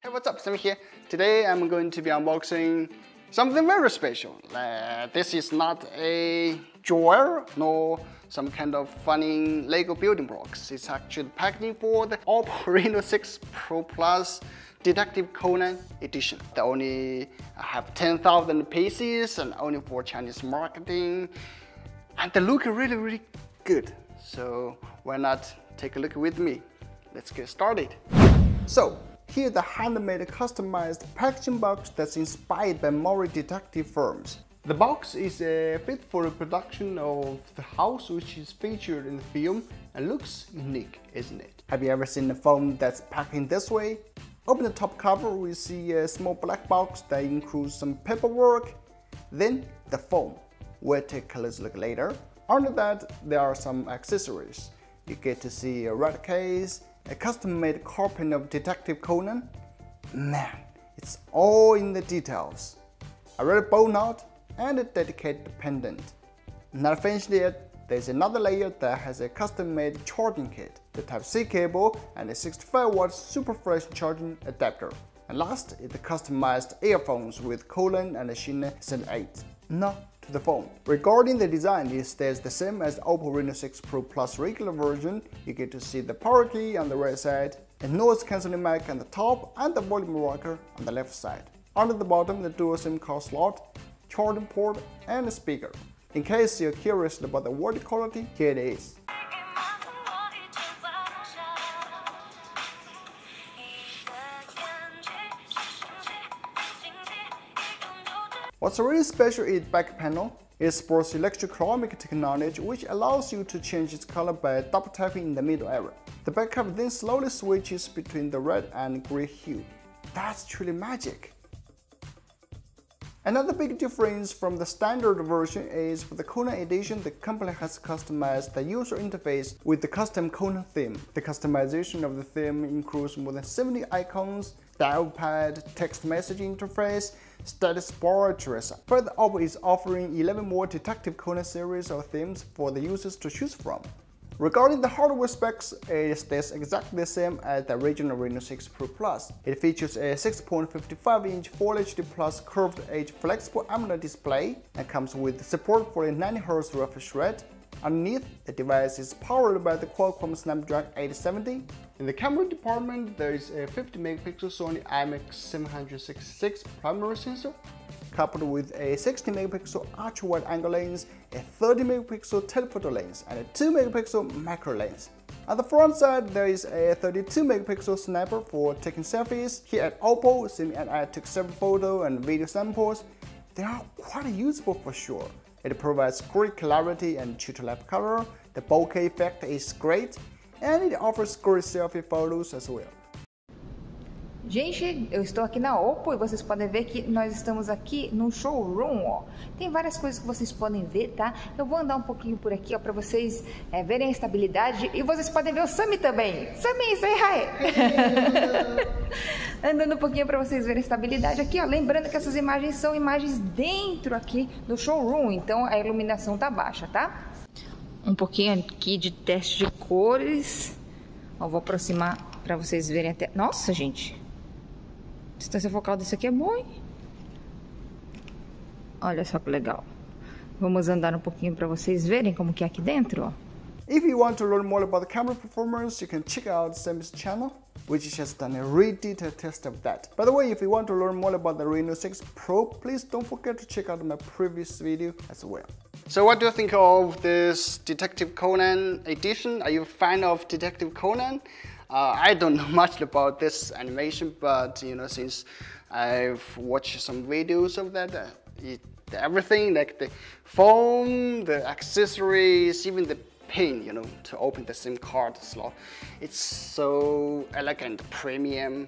Hey, what's up, Sammy here. Today I'm going to be unboxing something very special. This is not a drawer nor some kind of funny Lego building blocks. It's actually packaging for the OPPO Reno 6 Pro Plus Detective Conan edition. They only have 10,000 pieces and only for Chinese marketing. And they look really good. So why not take a look with me? Let's get started. So here's the handmade customized packaging box that's inspired by Mori detective films. The box is a faithful reproduction of the house which is featured in the film and looks unique, isn't it? Have you ever seen a phone that's packed in this way? Open the top cover, we see a small black box that includes some paperwork, then the phone. We'll take a closer look later. Under that, there are some accessories. You get to see a red case, a custom-made copy of Detective Conan. Man, it's all in the details. A red bow knot and a dedicated pendant. Not finished yet, there's another layer that has a custom-made charging kit, the Type-C cable and a 65-watt super fast charging adapter. And last is the customized earphones with Conan and Shine Z8. Now to the phone. Regarding the design, it stays the same as the OPPO Reno 6 Pro Plus regular version. You get to see the power key on the right side, a noise cancelling mic on the top and the volume rocker on the left side. Under the bottom, the dual SIM card slot, charging port and a speaker. In case you're curious about the word quality, here it is. What's really special is the back panel. It supports electrochromic technology which allows you to change its color by double tapping in the middle area. The back cover then slowly switches between the red and gray hue. That's truly magic. Another big difference from the standard version is for the Conan edition, the company has customized the user interface with the custom Conan theme. The customization of the theme includes more than 70 icons, dial pad, text message interface, status bar, etc. Further, OPPO is offering 11 more Detective Conan series of themes for the users to choose from. Regarding the hardware specs, it stays exactly the same as the original Reno 6 Pro Plus. It features a 6.55-inch Full HD Plus curved edge flexible AMOLED display and comes with support for a 90Hz refresh rate. Underneath, the device is powered by the Qualcomm Snapdragon 870. In the camera department, there is a 50MP Sony IMX766 primary sensor, coupled with a 60MP ultra-wide-angle lens, a 30MP telephoto lens, and a 2MP macro lens. On the front side, there is a 32MP snapper for taking selfies. Here at OPPO, Simi and I took several photo and video samples. They are quite usable for sure. It provides great clarity and true to life color, the bokeh effect is great, and it offers great selfie photos as well. Gente, eu estou aqui na OPPO e vocês podem ver que nós estamos aqui no showroom, ó. Tem várias coisas que vocês podem ver, tá? Eu vou andar um pouquinho por aqui, ó, para vocês verem a estabilidade e vocês podem ver o Sammy também. Sammy, say hi! Andando um pouquinho para vocês verem a estabilidade aqui, ó. Lembrando que essas imagens são imagens dentro aqui do showroom, então a iluminação tá baixa, tá? Um pouquinho aqui de teste de cores. Ó, vou aproximar para vocês verem até... Nossa, gente! A distância focal desse aqui é boa, hein? Olha só que legal. Vamos andar um pouquinho para vocês verem como que é aqui dentro, ó. If you want to learn more about the camera performance, you can check out Sammy's channel, which has done a really detailed test of that. By the way, if you want to learn more about the Reno 6 Pro, please don't forget to check out my previous video as well. So what do you think of this Detective Conan edition? Are you a fan of Detective Conan? I don't know much about this animation, but you know, since I've watched some videos of that, everything like the phone, the accessories, even the pin, you know, to open the SIM card slot, it's so elegant, premium,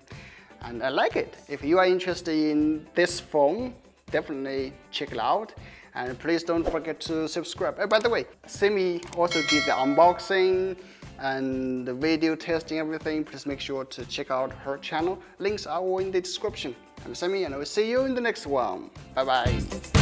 and I like it. If you are interested in this phone, definitely check it out. And please don't forget to subscribe. By the way, Simi also did the unboxing and the video testing, everything. Please make sure to check out her channel. Links are all in the description. I'm Simi and I will see you in the next one. Bye bye.